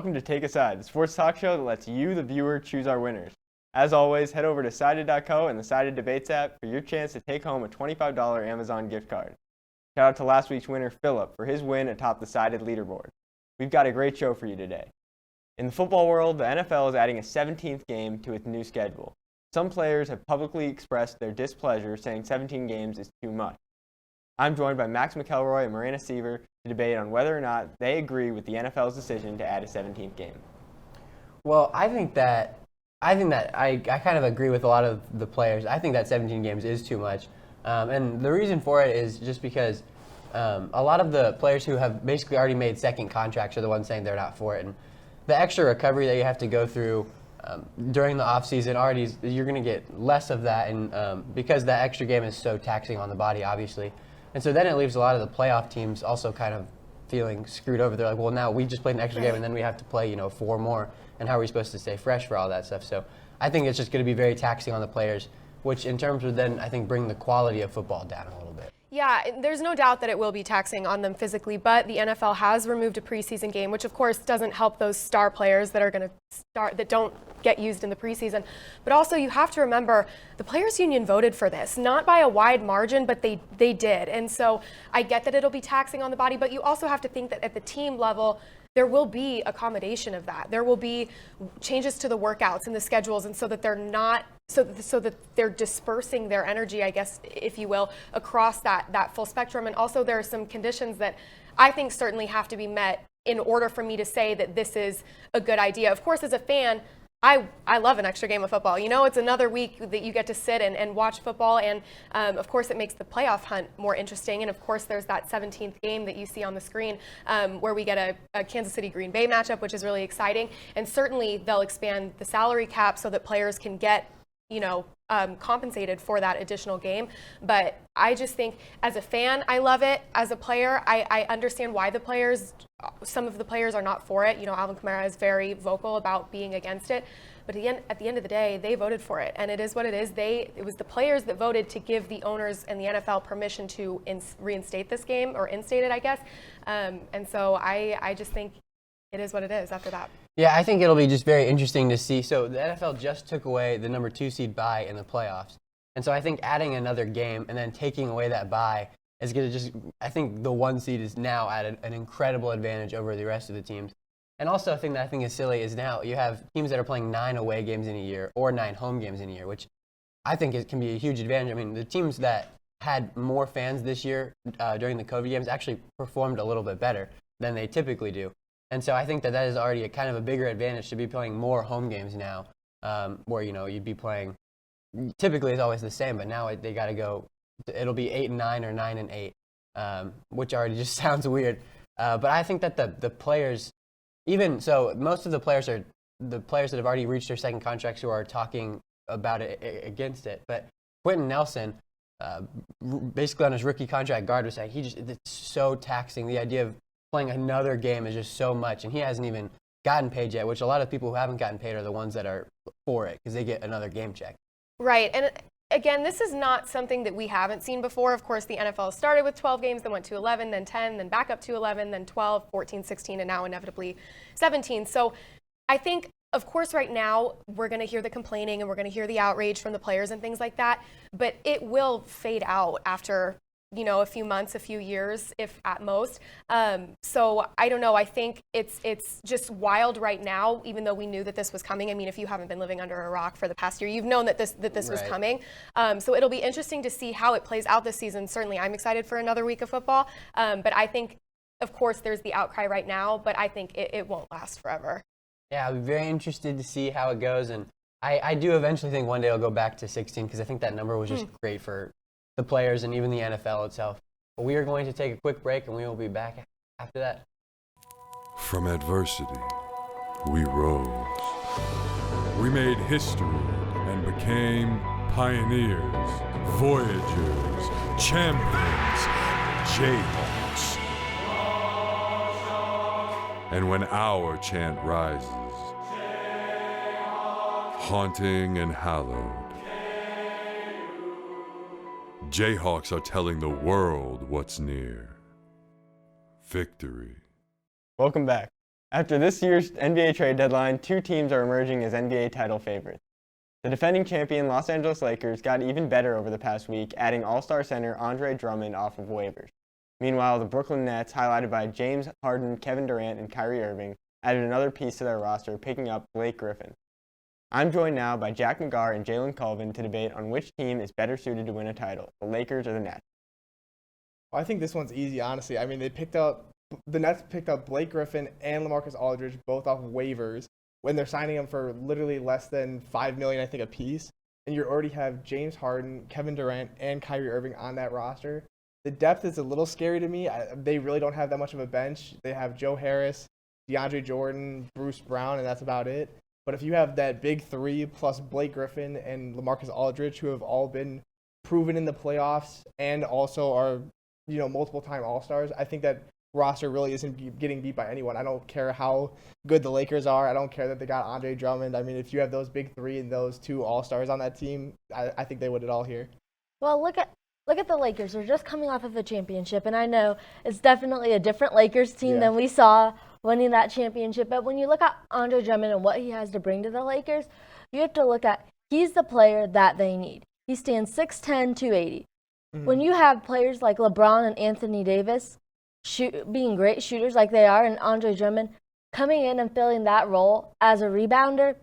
welcome to TakeaSide, the sports talk show that lets you, the viewer, choose our winners. As always, head over to Sided.co and the Sided Debates app for your chance to take home a $25 Amazon gift card. Shout out to last week's winner, Philip, for his win atop the Sided leaderboard. We've got a great show for you today. In the football world, the NFL is adding a 17th game to its new schedule. Some players have publicly expressed their displeasure, saying 17 games is too much. I'm joined by Max McElroy and Marina Seaver to debate on whether or not they agree with the NFL's decision to add a 17th game. Well, I think that I kind of agree with a lot of the players. I think that 17 games is too much. And the reason for it is just because a lot of the players who have basically already made second contracts are the ones saying they're not for it. And the extra recovery that you have to go through during the offseason, already you're going to get less of that. And because that extra game is so taxing on the body, obviously. And so then it leaves a lot of the playoff teams also kind of feeling screwed over. They're like, well, now we just played an extra game and then we have to play, 4 more. And how are we supposed to stay fresh for all that stuff? So I think it's just going to be very taxing on the players, which in terms would then, I think, bring the quality of football down a little bit. Yeah, there's no doubt that it will be taxing on them physically, but the NFL has removed a preseason game, which of course doesn't help those star players that are going to start, that don't get used in the preseason. But also you have to remember the players union voted for this, not by a wide margin, but they did. And so I get that it'll be taxing on the body, but you also have to think that at the team level, there will be accommodation of that. There will be changes to the workouts and the schedules, and so that they're not so that they're dispersing their energy, I guess, if you will, across that full spectrum. And also there are some conditions that I think certainly have to be met in order for me to say that this is a good idea. Of course, as a fan, I love an extra game of football. It's another week that you get to sit and watch football, and of course it makes the playoff hunt more interesting. And of course there's that 17th game that you see on the screen where we get a Kansas City Green Bay matchup, which is really exciting. And certainly they'll expand the salary cap so that players can get compensated for that additional game. But I just think as a fan, I love it. As a player, I understand why some of the players are not for it. Alvin Kamara is very vocal about being against it. But at the end of the day, they voted for it, and it is what it is. It was the players that voted to give the owners and the NFL permission to reinstate this game, or instate it, I guess. And so I just think it is what it is after that. Yeah, I think it'll be just very interesting to see. So the NFL just took away the number 2 seed bye in the playoffs. And so I think adding another game and then taking away that bye is going to I think the 1 seed is now at an incredible advantage over the rest of the teams. And also a thing that I think is silly is now you have teams that are playing 9 away games in a year or 9 home games in a year, which I think it can be a huge advantage. I mean, the teams that had more fans this year during the COVID games actually performed a little bit better than they typically do. And so I think that is already a kind of a bigger advantage to be playing more home games now, where, you'd be playing, typically it's always the same, but now they got to go, it'll be 8 and 9 or 9 and 8, which already just sounds weird. But I think that the players, even so, most of the players are the players that have already reached their second contracts who are talking about it against it. But Quentin Nelson, basically on his rookie contract, guard was saying it's so taxing. The idea of playing another game is just so much, and he hasn't even gotten paid yet, which a lot of people who haven't gotten paid are the ones that are for it because they get another game check. Right, and again, this is not something that we haven't seen before. Of course, the NFL started with 12 games, then went to 11, then 10, then back up to 11, then 12, 14, 16, and now inevitably 17. So I think, of course, right now we're going to hear the complaining and we're going to hear the outrage from the players and things like that, but it will fade out after a few months, a few years, if at most. So I don't know. I think it's just wild right now, even though we knew that this was coming. I mean, if you haven't been living under a rock for the past year, you've known that this was coming. So it'll be interesting to see how it plays out this season. Certainly, I'm excited for another week of football. But I think, of course, there's the outcry right now, but I think it won't last forever. Yeah, I'll be very interested to see how it goes. And I do eventually think one day I'll go back to 16 because I think that number was just great for the players and even the NFL itself. But we are going to take a quick break and we will be back after that. From adversity, we rose. We made history and became pioneers, voyagers, champions, Jayhawks. And when our chant rises, haunting and hallowed, Jayhawks are telling the world what's near. Victory. Welcome back. After this year's NBA trade deadline, two teams are emerging as NBA title favorites. The defending champion Los Angeles Lakers got even better over the past week, adding All-Star center Andre Drummond off of waivers. Meanwhile, the Brooklyn Nets, highlighted by James Harden, Kevin Durant, and Kyrie Irving, added another piece to their roster, picking up Blake Griffin. I'm joined now by Jack McGarr and Jalen Colvin to debate on which team is better suited to win a title, the Lakers or the Nets. Well, I think this one's easy, honestly. I mean, the Nets picked up Blake Griffin and LaMarcus Aldridge both off waivers when they're signing them for literally less than $5 million, I think, a piece. And you already have James Harden, Kevin Durant, and Kyrie Irving on that roster. The depth is a little scary to me. They really don't have that much of a bench. They have Joe Harris, DeAndre Jordan, Bruce Brown, and that's about it. But if you have that big three plus Blake Griffin and LaMarcus Aldridge, who have all been proven in the playoffs and also are, multiple-time All-Stars, I think that roster really isn't getting beat by anyone. I don't care how good the Lakers are. I don't care that they got Andre Drummond. I mean, if you have those big three and those two All-Stars on that team, I think they win it all here. Well, look at the Lakers. They're just coming off of a championship, and I know it's definitely a different Lakers team than we saw winning that championship. But when you look at Andre Drummond and what he has to bring to the Lakers, you have to look at he's the player that they need. He stands 6'10", 280. Mm-hmm. When you have players like LeBron and Anthony Davis being great shooters like they are, and Andre Drummond coming in and filling that role as a rebounder,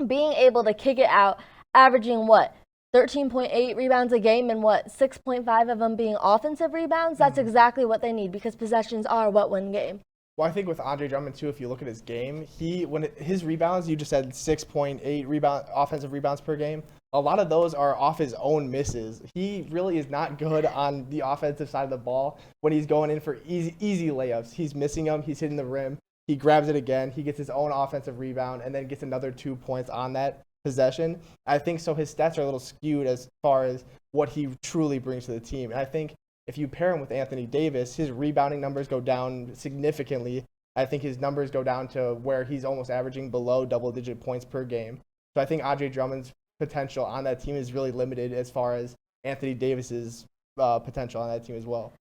being able to kick it out, averaging 13.8 rebounds a game and 6.5 of them being offensive rebounds. That's exactly what they need because possessions are what win game. Well, I think with Andre Drummond too, if you look at his game, his rebounds, you just said 6.8 offensive rebounds per game. A lot of those are off his own misses. He really is not good on the offensive side of the ball when he's going in for easy layups. He's missing them. He's hitting the rim. He grabs it again. He gets his own offensive rebound and then gets another 2 points on that possession. I think so his stats are a little skewed as far as what he truly brings to the team. And I think if you pair him with Anthony Davis, his rebounding numbers go down significantly. I think his numbers go down to where he's almost averaging below double-digit points per game. So I think Andre Drummond's potential on that team is really limited as far as Anthony Davis's potential on that team as well.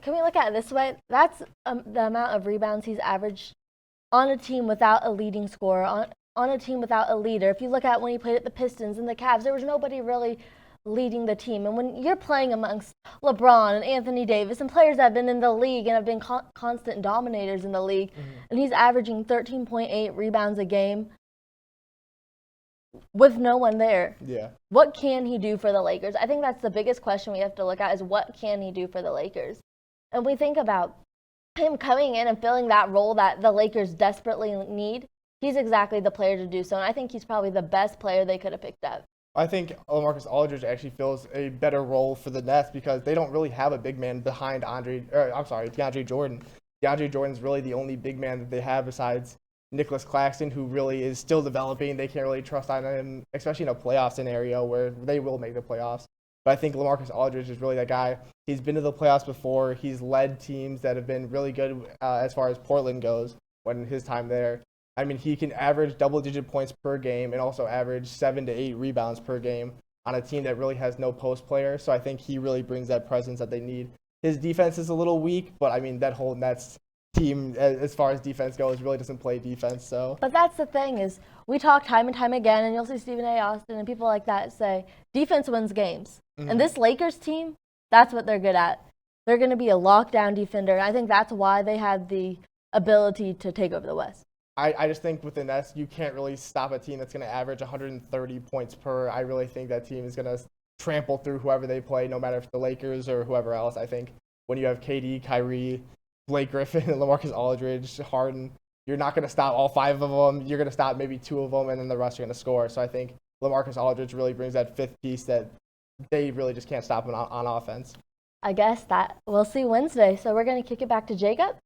Can we look at it this way? That's the amount of rebounds he's averaged on a team without a leading scorer, on a team without a leader. If you look at when he played at the Pistons and the Cavs, there was nobody really leading the team. And when you're playing amongst LeBron and Anthony Davis and players that have been in the league and have been constant dominators in the league, and he's averaging 13.8 rebounds a game with no one there. Yeah. What can he do for the Lakers? I think that's the biggest question we have to look at is what can he do for the Lakers? And we think about him coming in and filling that role that the Lakers desperately need. He's exactly the player to do so, and I think he's probably the best player they could have picked up. I think LaMarcus Aldridge actually fills a better role for the Nets because they don't really have a big man behind DeAndre Jordan. DeAndre Jordan's really the only big man that they have besides Nicholas Claxton, who really is still developing. They can't really trust on him, especially in a playoff scenario where they will make the playoffs. But I think LaMarcus Aldridge is really that guy. He's been to the playoffs before. He's led teams that have been really good as far as Portland goes when his time there. I mean, he can average double-digit points per game and also average 7 to 8 rebounds per game on a team that really has no post player. So I think he really brings that presence that they need. His defense is a little weak, but I mean, that whole Nets team, as far as defense goes, really doesn't play defense. So. But that's the thing is we talk time and time again, and you'll see Stephen A. Austin and people like that say defense wins games. Mm-hmm. And this Lakers team, that's what they're good at. They're going to be a lockdown defender. And I think that's why they have the ability to take over the West. I just think with the Nets, you can't really stop a team that's going to average 130 points per. I really think that team is going to trample through whoever they play, no matter if the Lakers or whoever else. I think when you have KD, Kyrie, Blake Griffin, LaMarcus Aldridge, Harden, you're not going to stop all 5 of them. You're going to stop maybe 2 of them, and then the rest are going to score. So I think LaMarcus Aldridge really brings that 5th piece that they really just can't stop on offense. I guess that we'll see Wednesday. So we're going to kick it back to Jacob.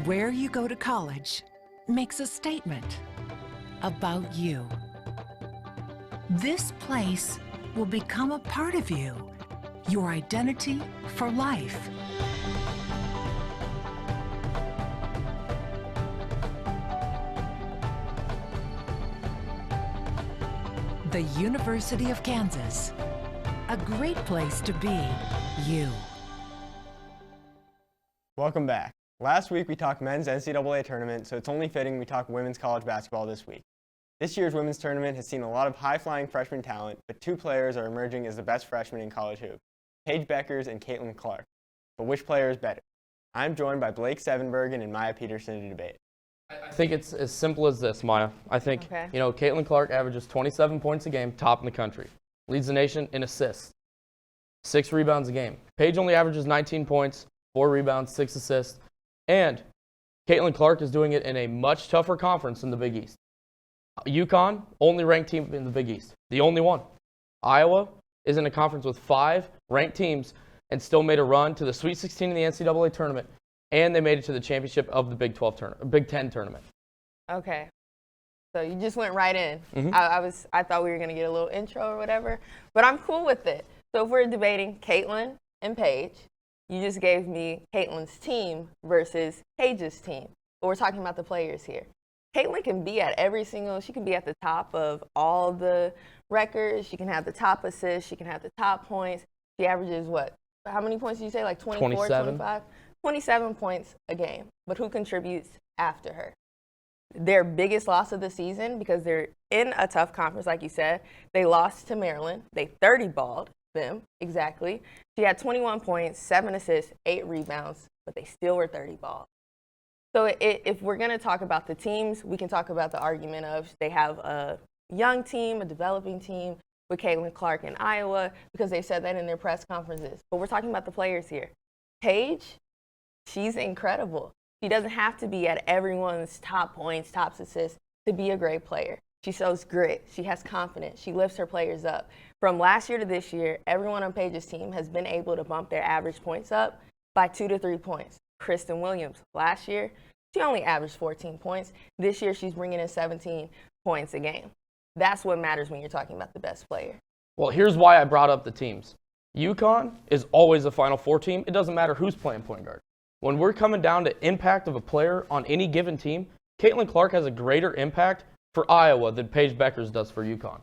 Where you go to college makes a statement about you. This place will become a part of you, your identity for life. The University of Kansas, a great place to be you. Welcome back. Last week we talked men's NCAA tournament, so it's only fitting we talk women's college basketball this week. This year's women's tournament has seen a lot of high-flying freshman talent, but two players are emerging as the best freshmen in college hoops, Paige Beckers and Caitlyn Clark. But which player is better? I'm joined by Blake Sevenbergen and Maya Peterson to debate. I think it's as simple as this, Maya. I think, Caitlyn Clark averages 27 points a game, top in the country. Leads the nation in assists. 6 rebounds a game. Paige only averages 19 points, 4 rebounds, 6 assists. And Caitlyn Clark is doing it in a much tougher conference in the Big East. UConn, only ranked team in the Big East. The only one. Iowa is in a conference with 5 ranked teams and still made a run to the Sweet 16 in the NCAA tournament. And they made it to the championship of the Big Ten tournament. Okay. So you just went right in. Mhm. I thought we were going to get a little intro or whatever, but I'm cool with it. So if we're debating Caitlyn and Paige, you just gave me Caitlyn's team versus Paige's team. But we're talking about the players here. Caitlyn can be at she can be at the top of all the records. She can have the top assists. She can have the top points. She averages what? How many points did you say? Like 24, 27. 25? 27 points a game. But who contributes after her? Their biggest loss of the season, because they're in a tough conference, like you said, they lost to Maryland. They 30-balled them, exactly. She had 21 points, 7 assists, 8 rebounds, but they still were 30-balled. So if we're going to talk about the teams, we can talk about the argument of they have a young team, a developing team with Caitlyn Clark in Iowa, because they said that in their press conferences. But we're talking about the players here. Paige, she's incredible. She doesn't have to be at everyone's top points, top assists to be a great player. She shows grit. She has confidence. She lifts her players up. From last year to this year, everyone on Paige's team has been able to bump their average points up by 2 to 3 points. Kristen Williams, last year, she only averaged 14 points. This year, she's bringing in 17 points a game. That's what matters when you're talking about the best player. Well, here's why I brought up the teams. UConn is always a Final Four team. It doesn't matter who's playing point guard. When we're coming down to impact of a player on any given team, Caitlyn Clark has a greater impact for Iowa than Paige Beckers does for UConn.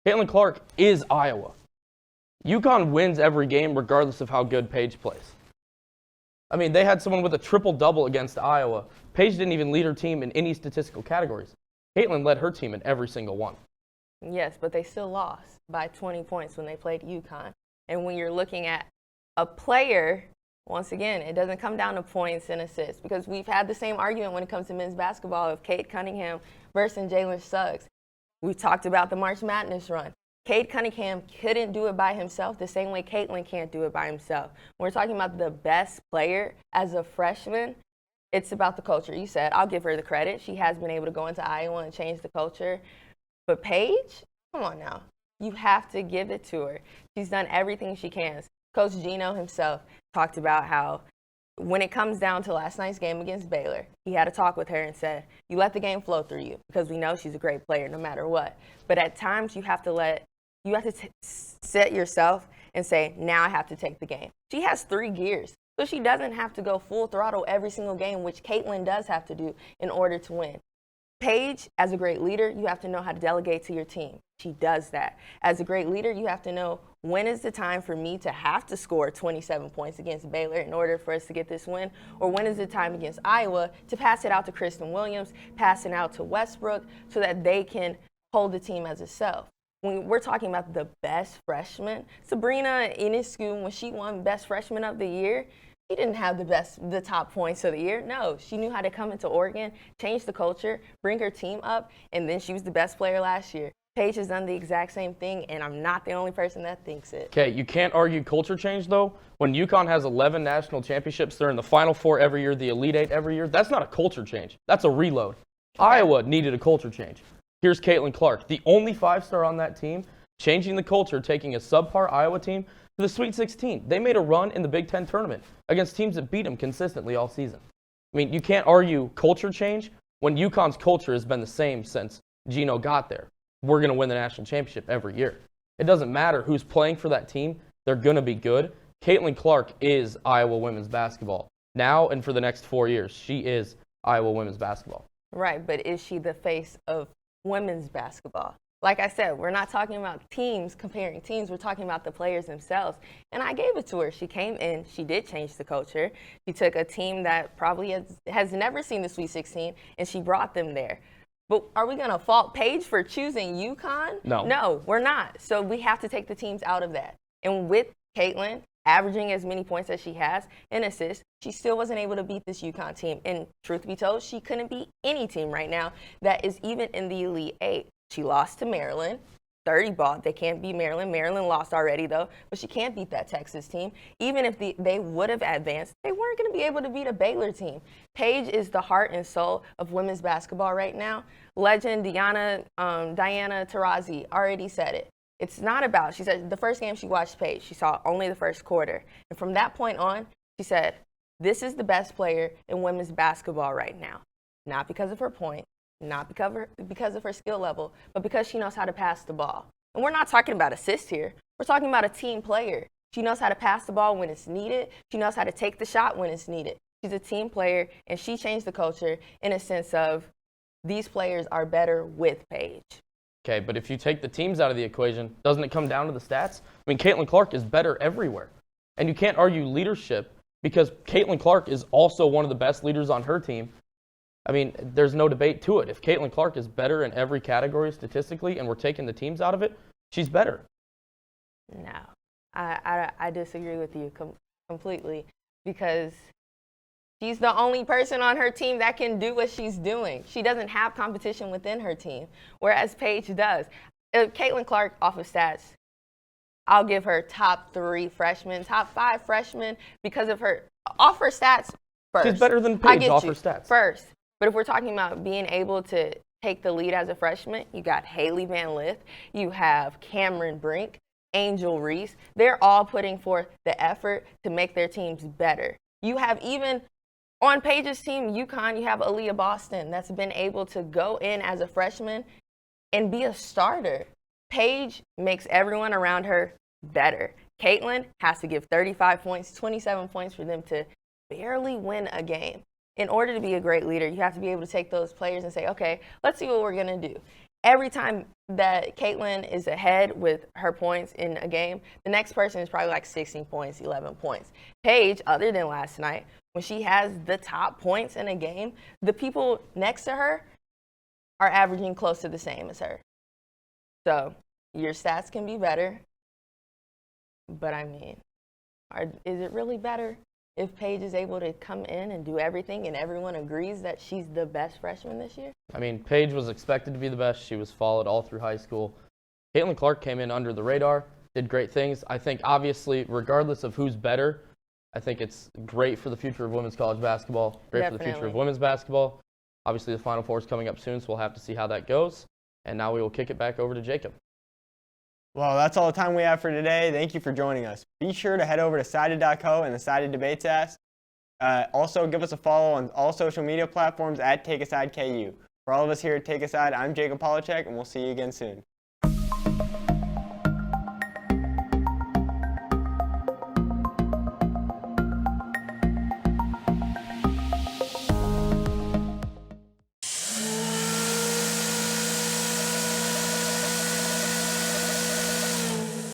Caitlyn Clark is Iowa. UConn wins every game regardless of how good Paige plays. I mean, they had someone with a triple-double against Iowa. Paige didn't even lead her team in any statistical categories. Caitlyn led her team in every single one. Yes, but they still lost by 20 points when they played UConn. And when you're looking at a player, once again, it doesn't come down to points and assists, because we've had the same argument when it comes to men's basketball of Cade Cunningham versus Jalen Suggs. We've talked about the March Madness run. Cade Cunningham couldn't do it by himself the same way Caitlyn can't do it by himself. When we're talking about the best player as a freshman, it's about the culture. You said, I'll give her the credit. She has been able to go into Iowa and change the culture. But Paige, come on now. You have to give it to her. She's done everything she can. Coach Gino himself talked about how when it comes down to last night's game against Baylor, he had a talk with her and said, you let the game flow through you, because we know she's a great player no matter what. But at times you have to set yourself and say, now I have to take the game. She has 3 gears, so she doesn't have to go full throttle every single game, which Caitlyn does have to do in order to win. Paige, as a great leader, you have to know how to delegate to your team. She does that. As a great leader, you have to know when is the time for me to have to score 27 points against Baylor in order for us to get this win, or when is the time against Iowa to pass it out to Kristen Williams, pass it out to Westbrook, so that they can hold the team as itself. When we're talking about the best freshman, Sabrina Ionescu, when she won Best Freshman of the Year, she didn't have the top points of the year. No, she knew how to come into Oregon, change the culture, bring her team up, and then she was the best player last year. Paige has done the exact same thing, and I'm not the only person that thinks it. Okay, you can't argue culture change, though. When UConn has 11 national championships, they're in the Final Four every year, the Elite Eight every year. That's not a culture change. That's a reload. Iowa needed a culture change. Here's Caitlyn Clark, the only 5-star on that team, changing the culture, taking a subpar Iowa team to the Sweet 16. They made a run in the Big Ten tournament against teams that beat them consistently all season. I mean, you can't argue culture change when UConn's culture has been the same since Gino got there. We're going to win the national championship every year. It doesn't matter who's playing for that team. They're going to be good. Caitlyn Clark is Iowa women's basketball now and for the next 4 years. She is Iowa women's basketball. Right, but is she the face of women's basketball? Like I said, we're not talking about teams, comparing teams. We're talking about the players themselves. And I gave it to her. She came in. She did change the culture. She took a team that probably has never seen the Sweet 16, and she brought them there. But are we going to fault Paige for choosing UConn? No. No, we're not. So we have to take the teams out of that. And with Caitlyn averaging as many points as she has and assists, she still wasn't able to beat this UConn team. And truth be told, she couldn't beat any team right now that is even in the Elite Eight. She lost to Maryland. 30 ball. They can't beat Maryland. Maryland lost already, though, but she can't beat that Texas team. Even if they would have advanced, they weren't going to be able to beat a Baylor team. Paige is the heart and soul of women's basketball right now. Legend Diana Taurasi already said it. It's not about, she said the first game she watched Paige, she saw only the first quarter. And from that point on, she said, this is the best player in women's basketball right now. Not because of her point, not because of her skill level, but because she knows how to pass the ball. And we're not talking about assists here. We're talking about a team player. She knows how to pass the ball when it's needed. She knows how to take the shot when it's needed. She's a team player, and she changed the culture in a sense of these players are better with Paige. Okay, but if you take the teams out of the equation, doesn't it come down to the stats? I mean, Caitlin Clark is better everywhere. And you can't argue leadership because Caitlin Clark is also one of the best leaders on her team. I mean, there's no debate to it. If Caitlin Clark is better in every category statistically and we're taking the teams out of it, she's better. No, I disagree with you completely because she's the only person on her team that can do what she's doing. She doesn't have competition within her team, whereas Paige does. Caitlin Clark, off of stats, I'll give her top 3 freshmen, top 5 freshmen because of her, off her stats first. She's better than Paige off her stats. First. But if we're talking about being able to take the lead as a freshman, you got Haley Van Lith, you have Cameron Brink, Angel Reese. They're all putting forth the effort to make their teams better. You have even on Paige's team, UConn, you have Aaliyah Boston that's been able to go in as a freshman and be a starter. Paige makes everyone around her better. Caitlyn has to give 35 points, 27 points for them to barely win a game. In order to be a great leader, you have to be able to take those players and say, okay, let's see what we're going to do. Every time that Caitlyn is ahead with her points in a game, the next person is probably like 16 points, 11 points. Paige, other than last night, when she has the top points in a game, the people next to her are averaging close to the same as her. So your stats can be better, but I mean, is it really better if Paige is able to come in and do everything and everyone agrees that she's the best freshman this year? I mean, Paige was expected to be the best. She was followed all through high school. Caitlin Clark came in under the radar, did great things. I think, obviously, regardless of who's better, I think it's great for the future of women's college basketball, great for the future of women's basketball. Obviously, the Final Four is coming up soon, so we'll have to see how that goes. And now we will kick it back over to Jacob. Well, that's all the time we have for today. Thank you for joining us. Be sure to head over to Sided.co and the Sided Debates app. Also, give us a follow on all social media platforms at TakeaSide KU. For all of us here at TakeaSide, I'm Jacob Polachek, and we'll see you again soon.